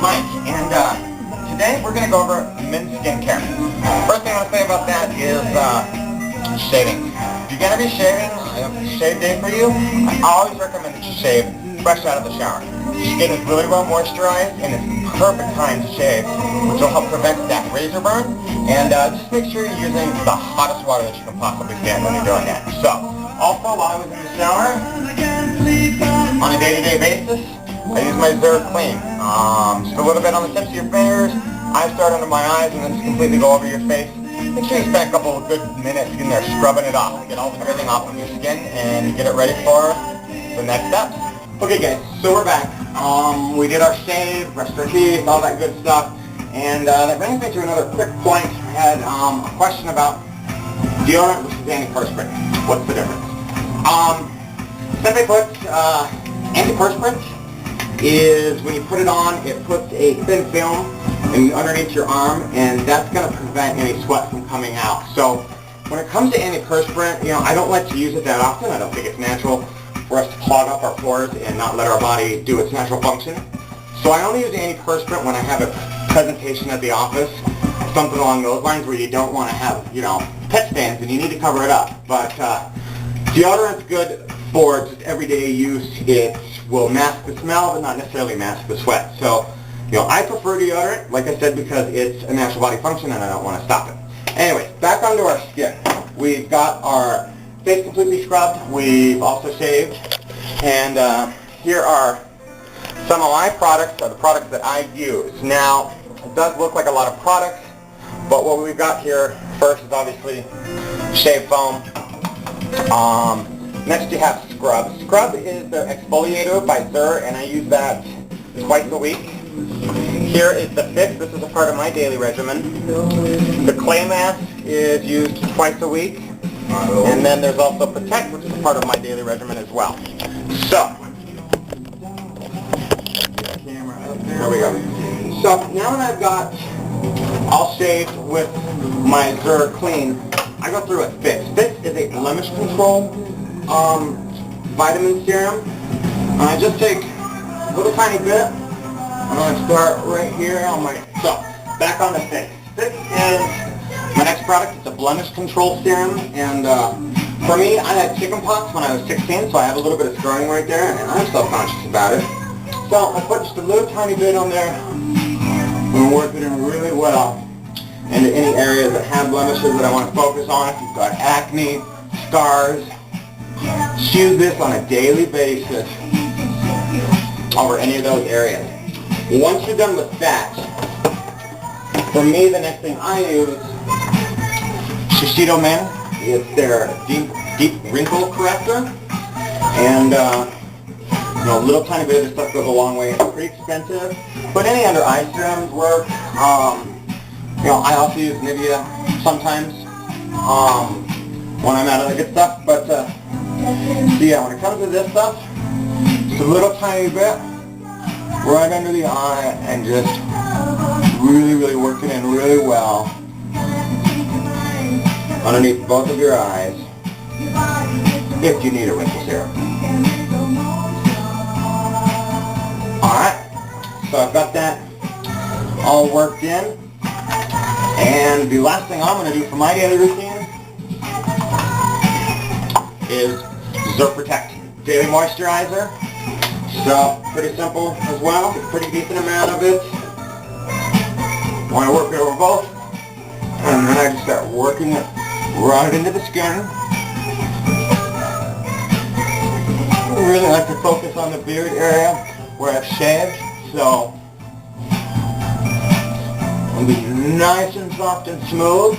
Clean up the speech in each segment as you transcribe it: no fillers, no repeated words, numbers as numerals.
Mike, and today we're going to go over men's skincare. First thing I want to say about that is shaving. If you're going to be shaving, I have a shave day for you. I always recommend that you shave fresh out of the shower. Your skin is really well moisturized, and it's the perfect time to shave, which will help prevent that razor burn. And just make sure you're using the hottest water that you can possibly stand when you're doing that. So, also while I was in the shower, on a day-to-day basis, I use my Zirh clean. Just a little bit on the tips of your fingers. I start under my eyes and then just completely go over your face. Make sure you spend a couple of good minutes in there scrubbing it off. Get everything off of your skin and get it ready for the next steps. Okay guys, so we're back. We did our shave, brushed our teeth, all that good stuff. And that brings me to another quick point. I had a question about deodorant versus antiperspirant. What's the difference? Simply put, antiperspirant is when you put it on, it puts a thin film underneath your arm, and that's going to prevent any sweat from coming out. So when it comes to antiperspirant, I don't like to use it that often. I don't think it's natural for us to clog up our pores and not let our body do its natural function. So I only use antiperspirant when I have a presentation at the office, something along those lines where you don't want to have, pet stains and you need to cover it up. But deodorant's good for just everyday use. It will mask the smell, but not necessarily mask the sweat. So, I prefer deodorant, like I said, because it's a natural body function and I don't want to stop it. Anyways, back onto our skin. We've got our face completely scrubbed. We've also shaved. And here are some of my products, or the products that I use. Now, it does look like a lot of products, but what we've got here first is obviously shave foam. Next you have Scrub. Scrub is the exfoliator by Zirh, and I use that twice a week. Here is the Fix. This is a part of my daily regimen. The clay mask is used twice a week. And then there's also Protect, which is a part of my daily regimen as well. So, there we go. So now that I've got all shaved with my Zirh Clean, I go through a Fix. Fix is a Blemish Control vitamin serum. I just take a little tiny bit. I'm going to start right here on my, so back on the Fix. Fix is my next product. It's a Blemish Control serum, and for me, I had chickenpox when I was 16, so I have a little bit of scarring right there, and I'm self-conscious about it. So I put just a little tiny bit on there and work it in really well into any areas that have blemishes that I want to focus on. If you've got acne, scars, just use this on a daily basis over any of those areas. Once you're done with that, for me the next thing I use, Shiseido Men. It's their deep Wrinkle Corrector, and a little tiny bit of this stuff goes a long way. It's pretty expensive, but any under eye serums work. I also use Nivea sometimes when I'm out of the good stuff. But so yeah, when it comes to this stuff, just a little tiny bit right under the eye, and just really work it in really well underneath both of your eyes if you need a wrinkle serum. Alright, so I've got that all worked in, and the last thing I'm going to do for my daily routine is Zirh Protect Daily Moisturizer. So, pretty simple as well, pretty decent amount of it. I want to work it over both, and then I just start working it right into the skin. I really like to focus on the beard area where I've shaved, so it'll be nice and soft and smooth.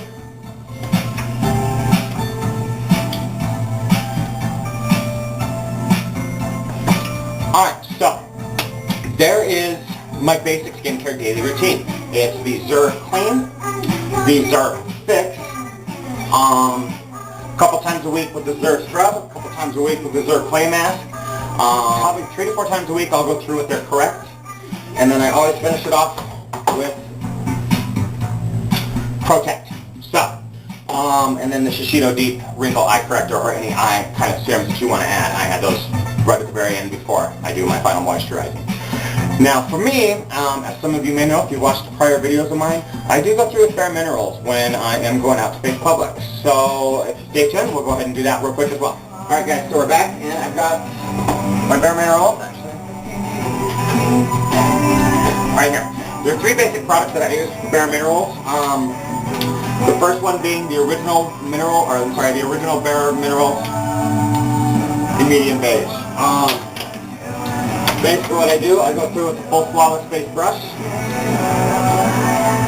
Alright, so there is my basic skincare daily routine. It's the Zirh Clean, the Zirh Fix, a couple times a week with the Zirh Scrub, a couple times a week with the Zirh Clay Mask. Probably 3 to 4 times a week I'll go through with their Correct, and then I always finish it off with Protect. So, and then the Shiseido Deep Wrinkle Eye Corrector, or any eye kind of serums that you want to add. I add those right at the very end before I do my final moisturizing. Now for me, as some of you may know if you've watched prior videos of mine, I do go through with bare minerals when I am going out to face public. So if you stay tuned, we'll go ahead and do that real quick as well. Alright guys, so we're back and I've got my bare minerals actually right here. There are three basic products that I use for bare minerals. The first one being the original the original bare minerals in medium beige. Basically what I do, I go through with a full flawless face brush.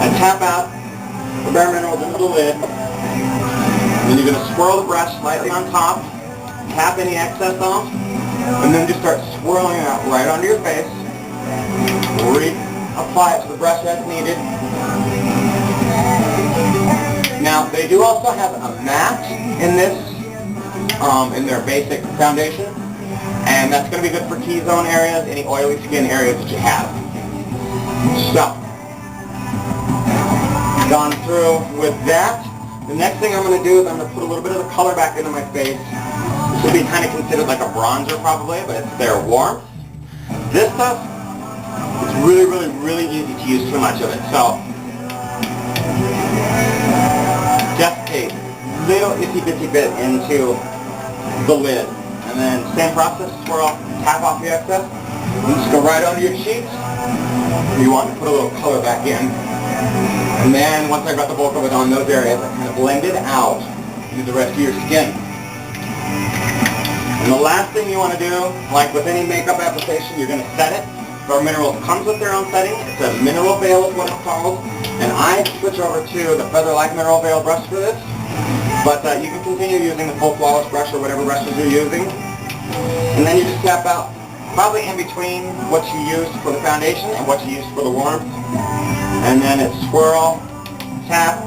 I tap out the bare minerals into the lid. And then you're going to swirl the brush slightly on top, tap any excess off, and then just start swirling it out right onto your face. Reapply it to the brush as needed. Now they do also have a matte in this, in their basic foundation. And that's going to be good for T-zone areas, any oily skin areas that you have. So, gone through with that. The next thing I'm going to do is I'm going to put a little bit of the color back into my face. This would be kind of considered like a bronzer probably, but it's their warmth. This stuff, it's really, really, really easy to use too much of it. So, just a little itsy-bitsy bit into the lid. And then same process, swirl, tap off the excess, and just go right onto your cheeks. You want to put a little color back in. And then once I got the bulk of it on those areas, I kind of blend it out into the rest of your skin. And the last thing you want to do, like with any makeup application, you're going to set it. Bare Minerals comes with their own setting. It's a mineral veil is what it's called. And I switch over to the Feather-like mineral veil brush for this. But you can continue using the full flawless brush or whatever brushes you're using. And then you just tap out probably in between what you use for the foundation and what you use for the warmth. And then it's swirl, tap,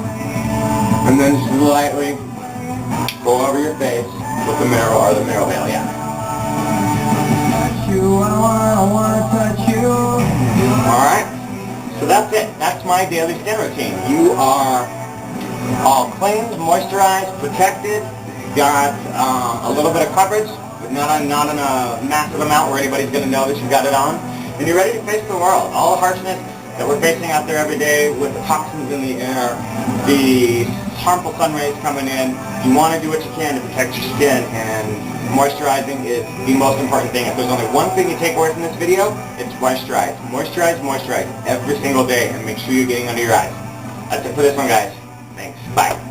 and then just lightly go over your face with the mineral or the mineral veil, yeah. Alright, so that's it. That's my daily skin routine. You are all cleaned, moisturized, protected, got a little bit of coverage, but not in a massive amount where anybody's going to know that you've got it on, and you're ready to face the world. All the harshness that we're facing out there every day with the toxins in the air, the harmful sun rays coming in, you want to do what you can to protect your skin, and moisturizing is the most important thing. If there's only one thing you take away from this video, it's moisturize. Moisturize, moisturize every single day, and make sure you're getting under your eyes. That's it for this one, guys. Thanks. Bye.